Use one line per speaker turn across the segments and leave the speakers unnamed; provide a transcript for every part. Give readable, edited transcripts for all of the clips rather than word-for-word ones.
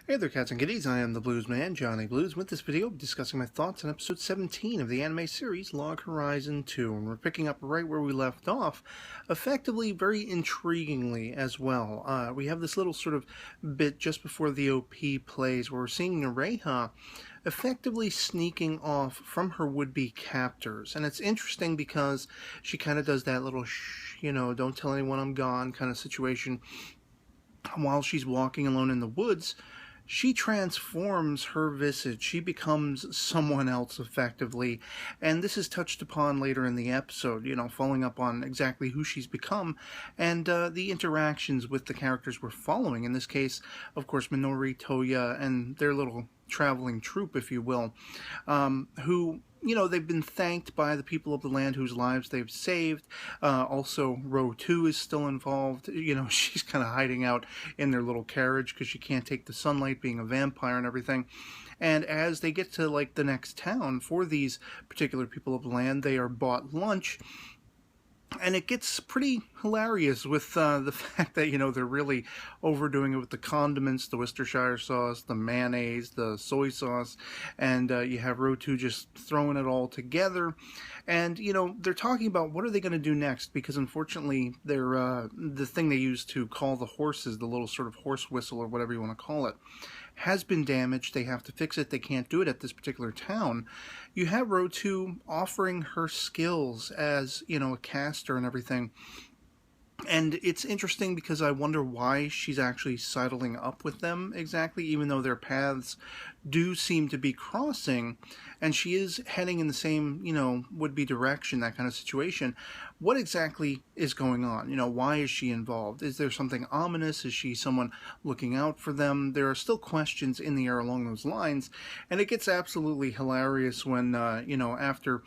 Hey there, cats and kitties. I am the Blues Man, Johnny Blues. With this video, I'll be discussing my thoughts on episode 17 of the anime series Log Horizon 2. And we're picking up right where we left off, effectively, very intriguingly as well. We have this little sort of bit just before the OP plays where we're seeing Nereha effectively sneaking off from her would-be captors. And it's interesting because she kind of does that little shh, don't tell anyone I'm gone kind of situation. While she's walking alone in the woods, she transforms her visage. She becomes someone else, effectively. And this is touched upon later in the episode, following up on exactly who she's become and the interactions with the characters we're following. In this case, of course, Minori, Toya, and their little traveling troupe, if you will, who... they've been thanked by the people of the land whose lives they've saved. Also, Row 2 is still involved. She's kind of hiding out in their little carriage because she can't take the sunlight, being a vampire and everything. And as they get to, the next town, for these particular people of the land, they are bought lunch. And it gets pretty hilarious with the fact that, they're really overdoing it with the condiments, the Worcestershire sauce, the mayonnaise, the soy sauce, and you have Row 2 just throwing it all together. And, they're talking about what are they going to do next, because unfortunately, they're, the thing they use to call the horses, the little sort of horse whistle or whatever you want to call it, has been damaged. They have to fix it. They can't do it at this particular town. You have Row 2 offering her skills as, a caster and everything. And it's interesting because I wonder why she's actually sidling up with them exactly, even though their paths do seem to be crossing, and she is heading in the same, would-be direction, that kind of situation. What exactly is going on? Why is she involved? Is there something ominous? Is she someone looking out for them? There are still questions in the air along those lines, and it gets absolutely hilarious when, after...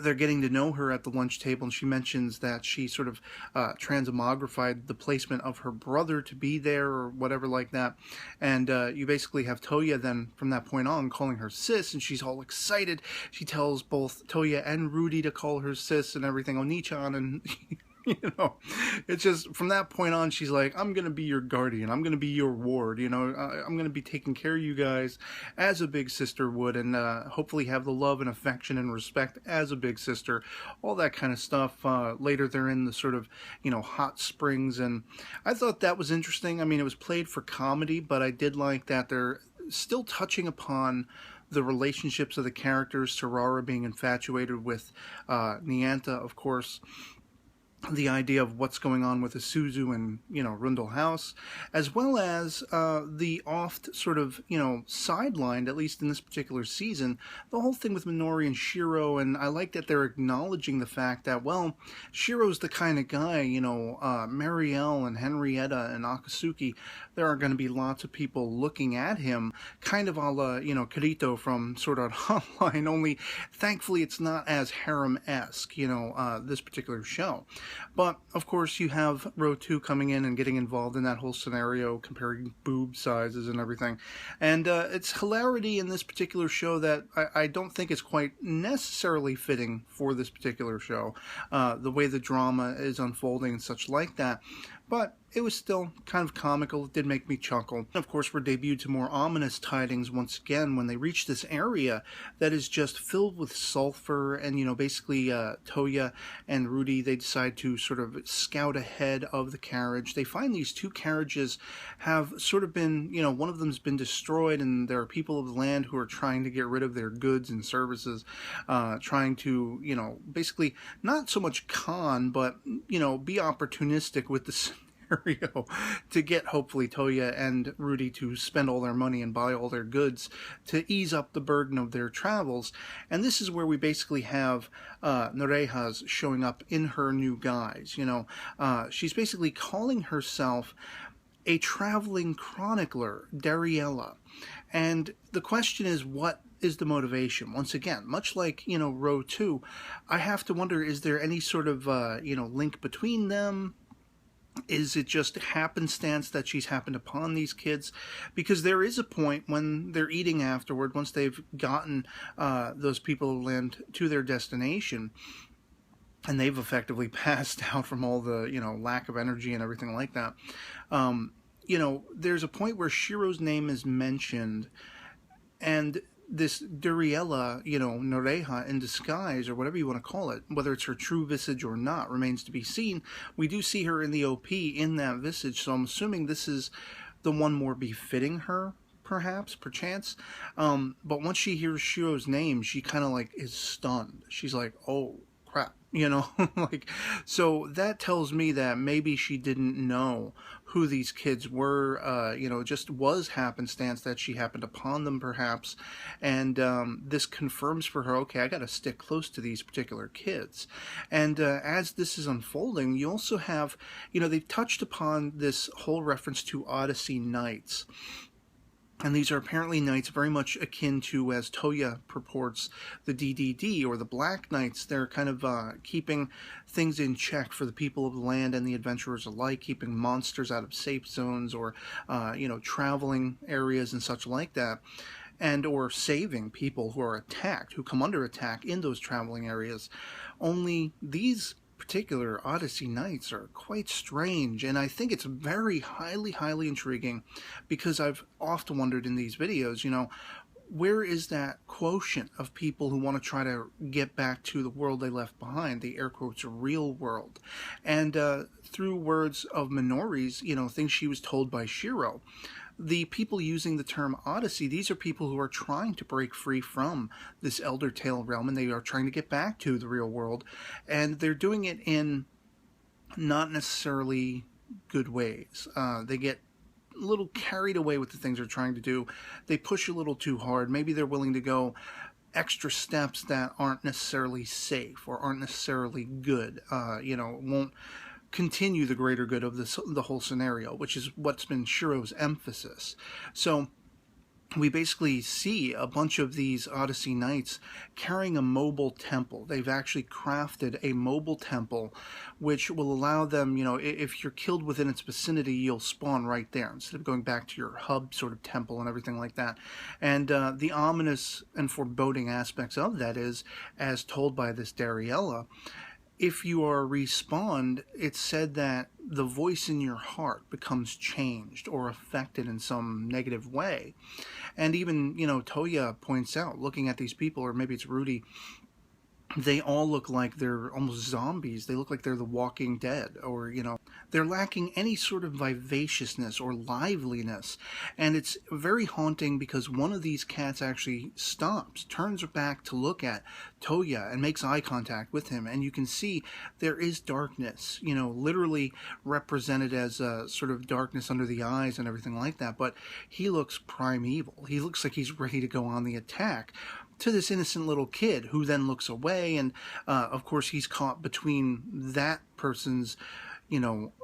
they're getting to know her at the lunch table, and she mentions that she sort of transmogrified the placement of her brother to be there or whatever like that. And you basically have Toya then from that point on calling her sis, and she's all excited. She tells both Toya and Rudy to call her sis and everything, Oni-chan, and... it's just from that point on, she's like, I'm going to be your guardian. I'm going to be your ward. I'm going to be taking care of you guys as a big sister would, and hopefully have the love and affection and respect as a big sister, all that kind of stuff. Later, they're in the sort of, hot springs, and I thought that was interesting. I mean, it was played for comedy, but I did like that they're still touching upon the relationships of the characters, Toaru being infatuated with Nyanta, of course, the idea of what's going on with Isuzu and, Riddle House, as well as the oft sort of, sidelined, at least in this particular season, the whole thing with Minori and Shiro. And I like that they're acknowledging the fact that, well, Shiro's the kind of guy, Marielle and Henrietta and Akatsuki, there are going to be lots of people looking at him, kind of a la, Kirito from Sword Art Online, only thankfully it's not as harem-esque, this particular show. But, of course, you have Row 2 coming in and getting involved in that whole scenario, comparing boob sizes and everything. And it's hilarity in this particular show that I don't think is quite necessarily fitting for this particular show, the way the drama is unfolding and such like that. But it was still kind of comical. It did make me chuckle. Of course, we're debuted to more ominous tidings once again when they reach this area that is just filled with sulfur. And, basically Toya and Rudy, they decide to sort of scout ahead of the carriage. They find these two carriages have sort of been, one of them's been destroyed, and there are people of the land who are trying to get rid of their goods and services, trying to, basically not so much con, but, be opportunistic with the scenario to get, hopefully, Toya and Rudy to spend all their money and buy all their goods to ease up the burden of their travels. And this is where we basically have Nereha's showing up in her new guise. She's basically calling herself a traveling chronicler, Dariella. And the question is, what is the motivation? Once again, much like, Row 2, I have to wonder, is there any sort of, link between them? Is it just happenstance that she's happened upon these kids? Because there is a point when they're eating afterward, once they've gotten those people of land to their destination, and they've effectively passed out from all the, lack of energy and everything like that. there's a point where Shiro's name is mentioned, and this Duriella, Noreha in disguise, or whatever you want to call it, whether it's her true visage or not, remains to be seen. We do see her in the OP in that visage, so I'm assuming this is the one more befitting her, perchance. But once she hears Shiro's name, she kind of like is stunned. She's like, oh crap, like, so that tells me that maybe she didn't know who these kids were. Just was happenstance that she happened upon them, perhaps, and this confirms for her, okay, I got to stick close to these particular kids. And as this is unfolding, you also have, they've touched upon this whole reference to Odyssey Nights. And these are apparently knights very much akin to, as Toya purports, the DDD, or the Black Knights. They're kind of keeping things in check for the people of the land and the adventurers alike, keeping monsters out of safe zones, or, traveling areas and such like that, and or saving people who are attacked, who come under attack in those traveling areas. Only these particular Odyssey Nights are quite strange, and I think it's very highly intriguing, because I've often wondered in these videos, where is that quotient of people who want to try to get back to the world they left behind, the air quotes real world? And through words of Minori's, things she was told by Shiro, the people using the term Odyssey, these are people who are trying to break free from this Elder Tale realm, and they are trying to get back to the real world, and they're doing it in not necessarily good ways. They get a little carried away with the things they're trying to do. They push a little too hard. Maybe they're willing to go extra steps that aren't necessarily safe or aren't necessarily good. Won't continue the greater good of the whole scenario, which is what's been Shiro's emphasis. So we basically see a bunch of these Odyssey Knights carrying a mobile temple. They've actually crafted a mobile temple which will allow them, if you're killed within its vicinity, you'll spawn right there instead of going back to your hub sort of temple and everything like that. And the ominous and foreboding aspects of that is, as told by this Dariella, if you are respawned, it's said that the voice in your heart becomes changed or affected in some negative way. And even, Toya points out, looking at these people, or maybe it's Rudy, they all look like they're almost zombies. They look like they're the Walking Dead, or, they're lacking any sort of vivaciousness or liveliness. And it's very haunting, because one of these cats actually stops, turns back to look at Toya and makes eye contact with him. And you can see there is darkness, literally represented as a sort of darkness under the eyes and everything like that. But he looks primeval. He looks like he's ready to go on the attack to this innocent little kid, who then looks away, and of course he's caught between that person's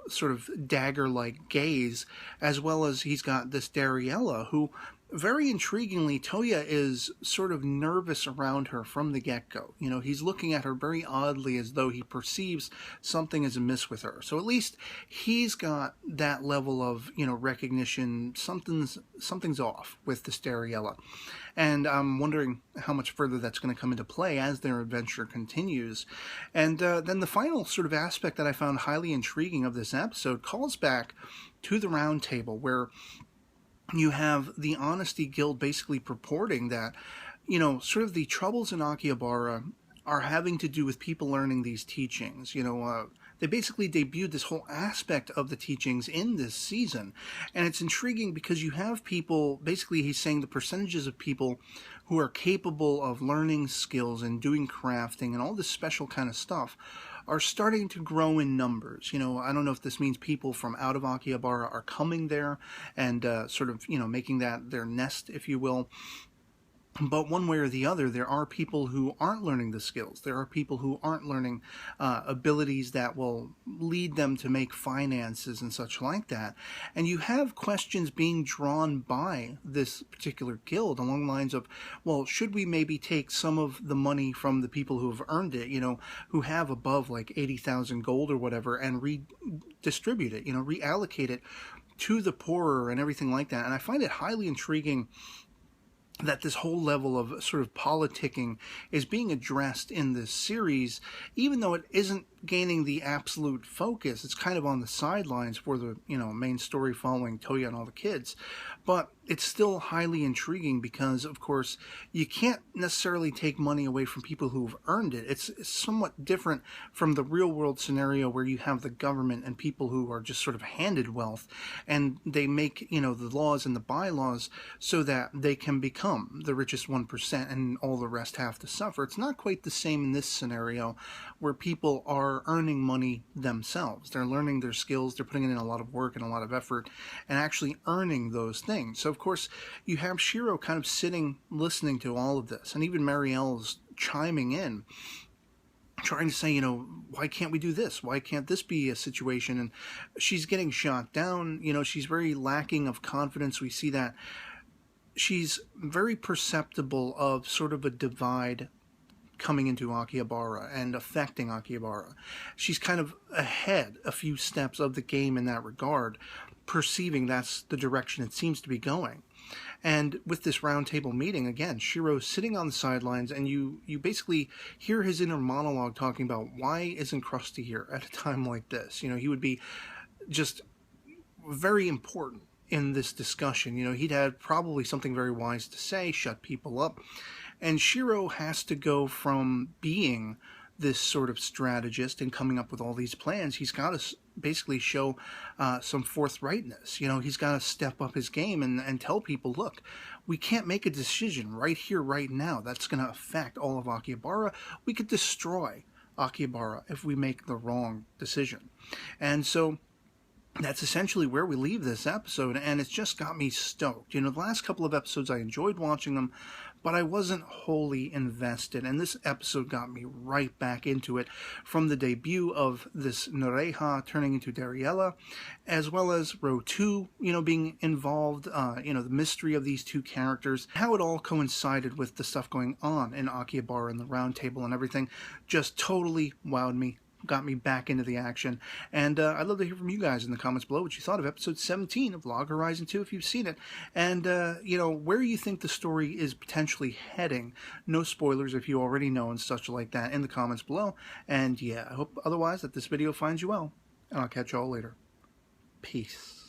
sort of dagger-like gaze, as well as he's got this Dariella, who, very intriguingly, Toya is sort of nervous around her from the get-go. He's looking at her very oddly, as though he perceives something is amiss with her. So at least he's got that level of, recognition. Something's off with this Dariella. And I'm wondering how much further that's going to come into play as their adventure continues. And then the final sort of aspect that I found highly intriguing of this episode calls back to the Round Table, where you have the Honesty Guild basically purporting that, sort of the troubles in Akihabara are having to do with people learning these teachings. They basically debuted this whole aspect of the teachings in this season. And it's intriguing because you have people, basically he's saying the percentages of people who are capable of learning skills and doing crafting and all this special kind of stuff are starting to grow in numbers. I don't know if this means people from out of Akihabara are coming there and sort of, making that their nest, if you will. But one way or the other, there are people who aren't learning the skills. There are people who aren't learning abilities that will lead them to make finances and such like that. And you have questions being drawn by this particular guild along the lines of, well, should we maybe take some of the money from the people who have earned it, who have above like 80,000 gold or whatever, and redistribute it, reallocate it to the poorer and everything like that. And I find it highly intriguing that this whole level of sort of politicking is being addressed in this series, even though it isn't gaining the absolute focus. It's kind of on the sidelines for the, main story following Toya and all the kids. But it's still highly intriguing because, of course, you can't necessarily take money away from people who've earned it. It's somewhat different from the real-world scenario where you have the government and people who are just sort of handed wealth, and they make, the laws and the bylaws so that they can become the richest 1% and all the rest have to suffer. It's not quite the same in this scenario where people are earning money themselves. They're learning their skills, they're putting in a lot of work and a lot of effort, and actually earning those things. So, of course, you have Shiro kind of sitting, listening to all of this, and even Marielle's chiming in, trying to say, why can't we do this? Why can't this be a situation? And she's getting shot down. She's very lacking of confidence. We see that she's very perceptible of sort of a divide coming into Akihabara and affecting Akihabara. She's kind of ahead a few steps of the game in that regard, perceiving that's the direction it seems to be going. And with this roundtable meeting, again, Shiro's sitting on the sidelines, and you basically hear his inner monologue talking about why isn't Krusty here at a time like this? He would be just very important in this discussion. He'd had probably something very wise to say, shut people up. And Shiro has to go from being this sort of strategist and coming up with all these plans. He's got to basically show some forthrightness. He's got to step up his game and tell people, look, we can't make a decision right here, right now. That's going to affect all of Akihabara. We could destroy Akihabara if we make the wrong decision. And so that's essentially where we leave this episode, and it's just got me stoked. The last couple of episodes, I enjoyed watching them, but I wasn't wholly invested, and this episode got me right back into it, from the debut of this Noreha turning into Dariella, as well as Row 2, being involved, the mystery of these two characters, how it all coincided with the stuff going on in Akihabara and the Round Table and everything, just totally wowed me. Got me back into the action, and I'd love to hear from you guys in the comments below what you thought of episode 17 of Log Horizon 2 if you've seen it, and where you think the story is potentially heading. No spoilers if you already know and such like that in the comments below, and yeah, I hope otherwise that this video finds you well, and I'll catch you all later. Peace.